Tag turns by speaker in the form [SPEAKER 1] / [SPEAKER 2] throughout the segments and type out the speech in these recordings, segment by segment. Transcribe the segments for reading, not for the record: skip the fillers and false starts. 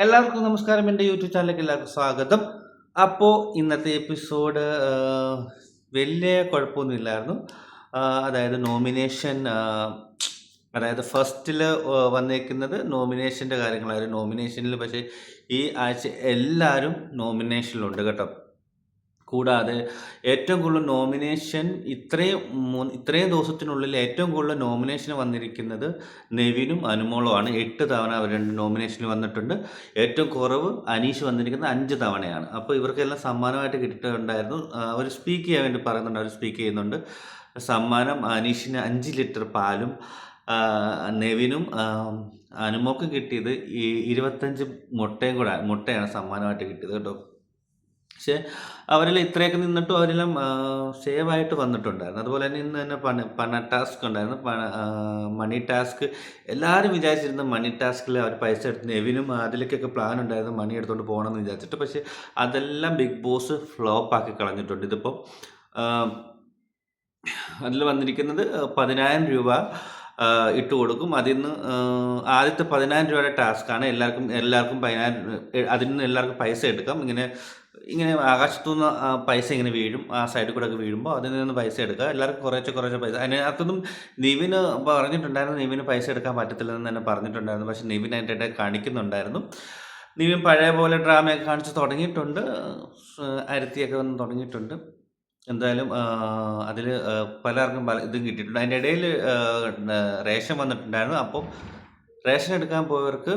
[SPEAKER 1] എല്ലാവർക്കും നമസ്കാരം. എൻ്റെ യൂട്യൂബ് ചാനലിലേക്ക് എല്ലാവർക്കും സ്വാഗതം. അപ്പോൾ ഇന്നത്തെ എപ്പിസോഡ് വലിയ കുഴപ്പമൊന്നുമില്ലായിരുന്നു. അതായത് നോമിനേഷൻ, അതായത് ഫസ്റ്റിൽ വന്നേക്കുന്നത് നോമിനേഷൻ്റെ കാര്യങ്ങളായിരുന്നു. നോമിനേഷനിൽ പക്ഷേ ഈ ആഴ്ച എല്ലാവരും നോമിനേഷനിലുണ്ട് കേട്ടോ. കൂടാതെ ഏറ്റവും കൂടുതൽ നോമിനേഷൻ ഇത്രയും ദിവസത്തിനുള്ളിൽ ഏറ്റവും കൂടുതൽ നോമിനേഷൻ വന്നിരിക്കുന്നത് നെവിനും അനുമോളുമാണ്. 8 തവണ അവർ നോമിനേഷനിൽ വന്നിട്ടുണ്ട്. ഏറ്റവും കുറവ് അനീഷ് വന്നിരിക്കുന്നത് 5 തവണയാണ്. അപ്പോൾ ഇവർക്കെല്ലാം സമ്മാനമായിട്ട് കിട്ടിയിട്ടുണ്ടായിരുന്നു. അവർ സ്പീക്ക് ചെയ്യാൻ വേണ്ടി പറയുന്നുണ്ട്, അവർ സ്പീക്ക് ചെയ്യുന്നുണ്ട്. സമ്മാനം അനീഷിന് 5 ലിറ്റർ പാലും നെവിനും അനുമോക്കും കിട്ടിയത് 25 മുട്ടയാണ് സമ്മാനമായിട്ട് കിട്ടിയത് കേട്ടോ. പക്ഷേ അവരെല്ലാം ഇത്രയൊക്കെ നിന്നിട്ടും അവരെല്ലാം സേവായിട്ട് വന്നിട്ടുണ്ടായിരുന്നു. അതുപോലെ തന്നെ ഇന്ന് തന്നെ പണ ടാസ്ക് ഉണ്ടായിരുന്നു. മണി ടാസ്ക് എല്ലാവരും വിചാരിച്ചിരുന്ന മണി ടാസ്കിൽ അവർ പൈസ എടുത്ത് നെവിനും അതിലേക്കൊക്കെ പ്ലാൻ ഉണ്ടായിരുന്നു മണി എടുത്തുകൊണ്ട് പോകണമെന്ന് വിചാരിച്ചിട്ട്. പക്ഷേ അതെല്ലാം ബിഗ് ബോസ് ഫ്ലോപ്പ് ആക്കി കളഞ്ഞിട്ടുണ്ട്. ഇതിപ്പോൾ അതിൽ വന്നിരിക്കുന്നത് 10,000 രൂപ ഇട്ട് കൊടുക്കും. അതിൽ നിന്ന് ആദ്യത്തെ 10,000 രൂപയുടെ ടാസ്ക്കാണ്. എല്ലാവർക്കും 10,000 അതിൽ നിന്ന് എല്ലാവർക്കും പൈസ എടുക്കാം. ഇങ്ങനെ ആകാശത്തുനിന്ന് പൈസ ഇങ്ങനെ വീഴും, ആ സൈഡിൽ കൂടെ ഒക്കെ വീഴുമ്പോൾ അതിൽ നിന്ന് പൈസ എടുക്കുക. എല്ലാവർക്കും കുറേശ്ശെ പൈസ. അതിനകത്തൊന്നും നിവിന് പറഞ്ഞിട്ടുണ്ടായിരുന്നു നിവിന് പൈസ എടുക്കാൻ പറ്റത്തില്ലെന്ന് തന്നെ പറഞ്ഞിട്ടുണ്ടായിരുന്നു. പക്ഷേ നിവിൻ അതിൻ്റെ ഇടയിൽ കാണിക്കുന്നുണ്ടായിരുന്നു. നിവിൻ പഴയ പോലെ ഡ്രാമയൊക്കെ കാണിച്ച് തുടങ്ങിയിട്ടുണ്ട്, അരുത്തിയൊക്കെ വന്ന് തുടങ്ങിയിട്ടുണ്ട്. എന്തായാലും അതിൽ പലർക്കും ഇതും കിട്ടിയിട്ടുണ്ട്. അതിൻ്റെ ഇടയിൽ റേഷൻ വന്നിട്ടുണ്ടായിരുന്നു. അപ്പോൾ റേഷൻ എടുക്കാൻ പോയവർക്ക്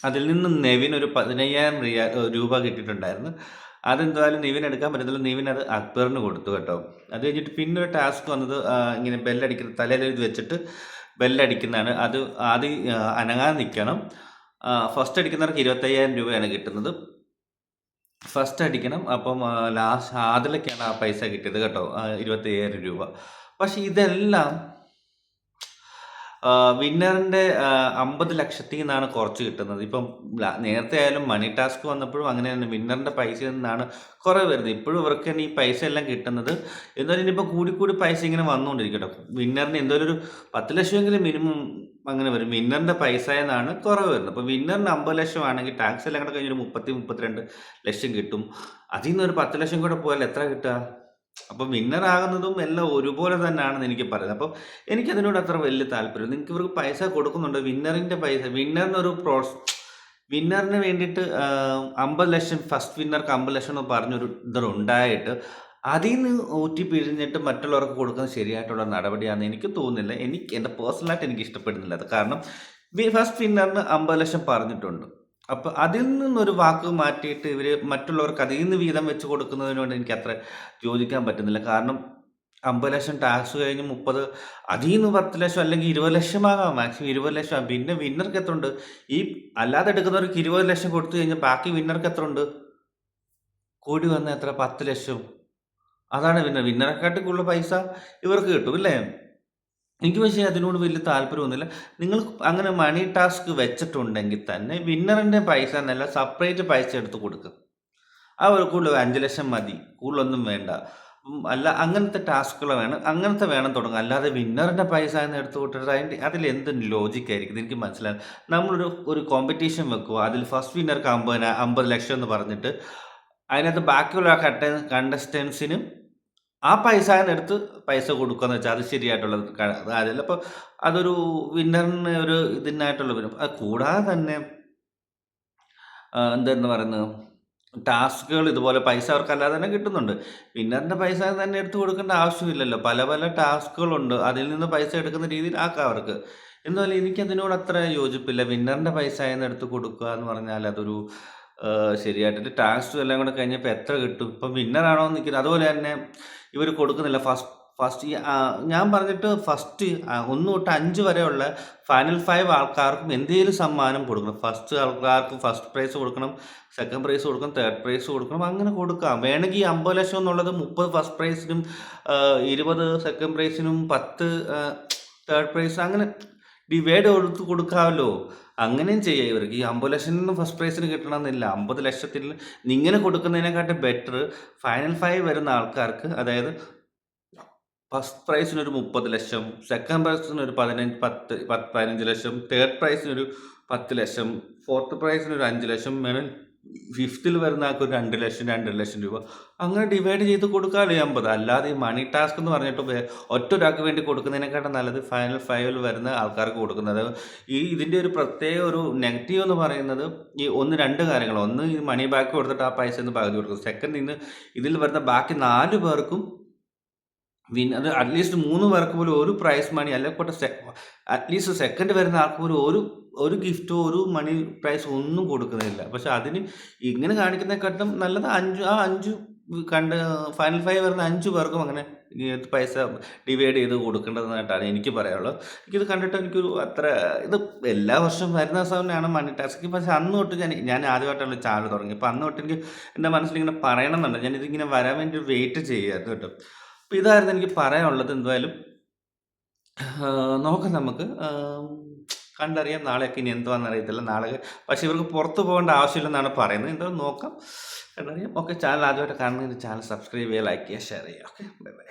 [SPEAKER 1] അതിൽ നിന്ന് നെവിൻ ഒരു 15,000 രൂപ കിട്ടിയിട്ടുണ്ടായിരുന്നു. അതെന്തായാലും നിവിൻ എടുക്കാൻ പറ്റത്തില്ല. നിവിൻ അത് അക്ബറിന് കൊടുത്തു കേട്ടോ. അത് കഴിഞ്ഞിട്ട് പിന്നെ ഒരു ടാസ്ക് വന്നത് ഇങ്ങനെ ബെല്ലടിക്കുന്ന തലയിൽ ഇത് വെച്ചിട്ട് ബെല്ലടിക്കുന്നതാണ്. അത് ആദ്യം അനങ്ങാതെ നിൽക്കണം. ഫസ്റ്റ് അടിക്കുന്നവർക്ക് 25,000 രൂപയാണ് കിട്ടുന്നത്. ഫസ്റ്റ് അടിക്കണം. അപ്പം ലാസ്റ്റ് ആദിലൊക്കെയാണ് ആ പൈസ കിട്ടിയത് കേട്ടോ, 25,000 രൂപ. പക്ഷെ ഇതെല്ലാം വിന്നറിൻ്റെ 50 ലക്ഷത്തിൽ നിന്നാണ് കുറച്ച് കിട്ടുന്നത്. ഇപ്പം നേരത്തെ ആയാലും മണി ടാസ്ക് വന്നപ്പോഴും അങ്ങനെ തന്നെ വിന്നറിൻ്റെ പൈസയിൽ നിന്നാണ് കുറവ് വരുന്നത്. ഇപ്പോഴും ഇവർക്ക് തന്നെ ഈ പൈസ എല്ലാം കിട്ടുന്നത്. എന്നാലും ഇനിയിപ്പോൾ കൂടി പൈസ ഇങ്ങനെ വന്നുകൊണ്ടിരിക്കട്ടോ. വിന്നറിന് എന്തോരം ഒരു 10 ലക്ഷമെങ്കിലും മിനിമം അങ്ങനെ വരും. വിന്നറിൻ്റെ പൈസ എന്നാണ് കുറവ് വരുന്നത്. അപ്പോൾ വിന്നറിന് 50 ലക്ഷം ആണെങ്കിൽ ടാക്സ് എല്ലാം കൂടെ കഴിഞ്ഞൊരു 32 ലക്ഷം കിട്ടും. അതിൽ നിന്ന് ഒരു 10 ലക്ഷം കൂടെ പോയാൽ എത്ര കിട്ടുക? അപ്പം വിന്നറാകുന്നതും എല്ലാം ഒരുപോലെ തന്നെയാണെന്ന് എനിക്ക് പറയുന്നത്. അപ്പം എനിക്കതിനോട് അത്ര വലിയ താല്പര്യം. നിങ്ങൾക്ക് ഇവർക്ക് പൈസ കൊടുക്കുന്നുണ്ട്, വിന്നറിൻ്റെ പൈസ. വിന്നറിന് വേണ്ടിയിട്ട് 50 ലക്ഷം, ഫസ്റ്റ് വിന്നർക്ക് 50 ലക്ഷം എന്ന് പറഞ്ഞൊരു ഇതുണ്ടായിട്ട് അതിൽ നിന്ന് ഊറ്റി പിഴിഞ്ഞിട്ട് മറ്റുള്ളവർക്ക് കൊടുക്കുന്നത് ശരിയായിട്ടുള്ള നടപടിയാണെന്ന് എനിക്ക് തോന്നുന്നില്ല. എൻ്റെ പേഴ്സണലായിട്ട് എനിക്ക് ഇഷ്ടപ്പെടുന്നില്ല അത്. കാരണം ഫസ്റ്റ് വിന്നറിന് 50 ലക്ഷം പറഞ്ഞിട്ടുണ്ട്. അപ്പോൾ അതിൽ നിന്നൊരു വാക്ക് മാറ്റിയിട്ട് ഇവർ മറ്റുള്ളവർക്ക് അതിൽ നിന്ന് വീതം വെച്ച് കൊടുക്കുന്നതിനോട് എനിക്ക് അത്ര യോജിക്കാൻ പറ്റുന്നില്ല. കാരണം 50 ലക്ഷം ടാക്സ് കഴിഞ്ഞ് 30, അതിൽ നിന്ന് 10 ലക്ഷം അല്ലെങ്കിൽ 20 ലക്ഷമാകാം, മാക്സിമം 20 ലക്ഷം. പിന്നെ വിന്നർക്ക് എത്ര ഉണ്ട്? ഈ അല്ലാതെ എടുക്കുന്നവർക്ക് 20 ലക്ഷം കൊടുത്തു കഴിഞ്ഞാൽ ബാക്കി വിന്നർക്ക് എത്ര ഉണ്ട്? കൂടി വന്ന എത്ര? 10 ലക്ഷം. അതാണ് വിന്നറെക്കാട്ടി കൂടുതൽ പൈസ ഇവർക്ക് കിട്ടും അല്ലേ? എനിക്ക് പക്ഷേ അതിനോട് വലിയ താല്പര്യമൊന്നുമില്ല. നിങ്ങൾ അങ്ങനെ മണി ടാസ്ക് വെച്ചിട്ടുണ്ടെങ്കിൽ തന്നെ വിന്നറിൻ്റെ പൈസ എന്നല്ല, സെപ്പറേറ്റ് പൈസ എടുത്ത് കൊടുക്കുക. അവർ കൂടുതൽ 5 ലക്ഷം മതി, കൂടുതലൊന്നും വേണ്ട. അല്ല, അങ്ങനത്തെ ടാസ്കുകൾ വേണം തുടങ്ങുക. അല്ലാതെ വിന്നറിൻ്റെ പൈസ എന്ന് എടുത്ത് കൊടുത്തിട്ട് അതിലെന്ത് ലോജിക്കായിരിക്കും എനിക്ക് മനസ്സിലാകും. നമ്മളൊരു കോമ്പറ്റീഷൻ വെക്കുക, അതിൽ ഫസ്റ്റ് വിന്നർക്ക് 50 ലക്ഷം എന്ന് പറഞ്ഞിട്ട് അതിനകത്ത് ബാക്കിയുള്ള കണ്ടസ്റ്റൻസിനും ആ പൈസ എടുത്ത് പൈസ കൊടുക്കുകയെന്ന് വെച്ചാൽ അത് ശരിയായിട്ടുള്ളത് കാര്യമല്ല. അപ്പോൾ അതൊരു വിന്നറിന് ഒരു ഇതിനായിട്ടുള്ള വരും. അത് കൂടാതെ തന്നെ എന്തെന്ന് പറയുന്നത്, ടാസ്കുകൾ ഇതുപോലെ പൈസ അവർക്ക് അല്ലാതെ തന്നെ കിട്ടുന്നുണ്ട്. വിന്നറിൻ്റെ പൈസ തന്നെ എടുത്ത് കൊടുക്കേണ്ട ആവശ്യമില്ലല്ലോ. പല ടാസ്കുകളുണ്ട്, അതിൽ നിന്ന് പൈസ എടുക്കുന്ന രീതിയിൽ ആക്കാം അവർക്ക്. എന്നാലും എനിക്കതിനോട് അത്ര യോജിപ്പില്ല. വിന്നറിൻ്റെ പൈസ എടുത്ത് കൊടുക്കുക എന്ന് പറഞ്ഞാൽ അതൊരു ശരിയായിട്ടിട്ട് ടാക്സും എല്ലാം കൂടെ കഴിഞ്ഞപ്പോൾ എത്ര കിട്ടും? ഇപ്പം വിന്നറാണോ എന്ന് നിൽക്കുന്നത്. അതുപോലെ തന്നെ ഇവർ കൊടുക്കുന്നില്ല. ഫസ്റ്റ് ഞാൻ പറഞ്ഞിട്ട് ഫസ്റ്റ് 1 തൊട്ട് 5 വരെയുള്ള ഫൈനൽ 5 ആൾക്കാർക്കും എന്തെങ്കിലും സമ്മാനം കൊടുക്കണം. ഫസ്റ്റ് ആൾക്കാർക്ക് ഫസ്റ്റ് പ്രൈസ് കൊടുക്കണം, സെക്കൻഡ് പ്രൈസ് കൊടുക്കണം, തേർഡ് പ്രൈസ് കൊടുക്കണം. അങ്ങനെ കൊടുക്കാം. വേണമെങ്കിൽ 50 ലക്ഷം എന്നുള്ളത് 30 ഫസ്റ്റ് പ്രൈസിനും 20 സെക്കൻഡ് പ്രൈസിനും 10 തേർഡ് പ്രൈസ്, അങ്ങനെ ഡിവൈഡ് കൊടുക്കാമല്ലോ. അങ്ങനെയും ചെയ്യാം. ഇവർക്ക് ഈ 50 ലക്ഷത്തിൽ ഫസ്റ്റ് പ്രൈസിന് കിട്ടണമെന്നില്ല. 50 ലക്ഷത്തിൽ ഇങ്ങനെ കൊടുക്കുന്നതിനെക്കാട്ടും ബെറ്റർ ഫൈനൽ 5 വരുന്ന ആൾക്കാർക്ക്, അതായത് ഫസ്റ്റ് പ്രൈസിനൊരു 30,00,000, സെക്കൻഡ് പ്രൈസിനൊരു 15 ലക്ഷം, തേർഡ് പ്രൈസിനൊരു 10,00,000, ഫോർത്ത് പ്രൈസിനൊരു 5,00,000, ഫിഫ്തിൽ വരുന്ന ആൾക്ക് ഒരു 2,00,000, 2,50,000 രൂപ. അങ്ങനെ ഡിവൈഡ് ചെയ്ത് കൊടുക്കാമല്ലോ ഈ 50. അല്ലാതെ ഈ മണി ടാസ്ക് എന്ന് പറഞ്ഞിട്ട് ഒറ്റ ഒരാൾക്ക് വേണ്ടി കൊടുക്കുന്നതിനെക്കാട്ടും നല്ലത് ഫൈനൽ ഫൈവിൽ വരുന്ന ആൾക്കാർക്ക് കൊടുക്കുന്നത്. ഇതിൻ്റെ ഒരു പ്രത്യേക ഒരു നെഗറ്റീവ് എന്ന് പറയുന്നത് ഈ 2 കാര്യങ്ങൾ. ഒന്ന്, ഈ മണി ബാക്ക് കൊടുത്തിട്ട് ആ പൈസ ഒന്ന് പകുതി കൊടുക്കും. സെക്കൻഡ്, ഇതിൽ വരുന്ന ബാക്കി 4 പേർക്കും അത് അറ്റ്ലീസ്റ്റ് 3 പേർക്ക് പോലും ഒരു പ്രൈസ് മണി, അല്ലെങ്കിൽ അറ്റ്ലീസ്റ്റ് സെക്കൻഡ് വരുന്ന ആൾക്ക് പോലും ഒരു ഗിഫ്റ്റോ ഒരു മണി പ്രൈസ് ഒന്നും കൊടുക്കുന്നില്ല. പക്ഷെ അതിന് ഇങ്ങനെ കാണിക്കുന്നതിനെക്കാട്ടും നല്ലത് 5 ഫൈനൽ 5 വരുന്ന 5 പേർക്കും അങ്ങനെ ഈ പൈസ ഡിവൈഡ് ചെയ്ത് കൊടുക്കേണ്ടതെന്നായിട്ടാണ് എനിക്ക് പറയാനുള്ളത്. എനിക്കിത് കണ്ടിട്ട് എനിക്കൊരു അത്ര ഇത് എല്ലാ വർഷവും വരുന്ന സമയമാണ് മണി ടാസ്ക്. പക്ഷെ അന്ന് തൊട്ട് ഞാൻ ആദ്യമായിട്ടാണ് ചാനൽ തുടങ്ങി. അപ്പോൾ അന്ന് തൊട്ട് എനിക്ക് എൻ്റെ മനസ്സിൽ ഇങ്ങനെ പറയണമെന്നുണ്ട്. ഞാനിതിങ്ങനെ വരാൻ വേണ്ടി വെയിറ്റ് ചെയ്യായിരുന്നു കേട്ടോ. അപ്പോൾ ഇതായിരുന്നു എനിക്ക് പറയാനുള്ളത്. എന്തായാലും നോക്കാം, നമുക്ക് കണ്ടറിയാം. നാളെയൊക്കെ ഇനി എന്തുവാണെന്ന് അറിയത്തില്ല. നാളെ പക്ഷേ ഇവർക്ക് പുറത്ത് പോകേണ്ട ആവശ്യമില്ലെന്നാണ് പറയുന്നത്. എന്തായാലും നോക്കാം, കണ്ടറിയാം. ഓക്കെ, ചാനൽ ആദ്യമായിട്ട് കാണുന്നതിന് ചാനൽ സബ്സ്ക്രൈബ് ചെയ്യുക, ലൈക്ക് ചെയ്യുക, ഷെയർ ചെയ്യുക. Okay, bye bye.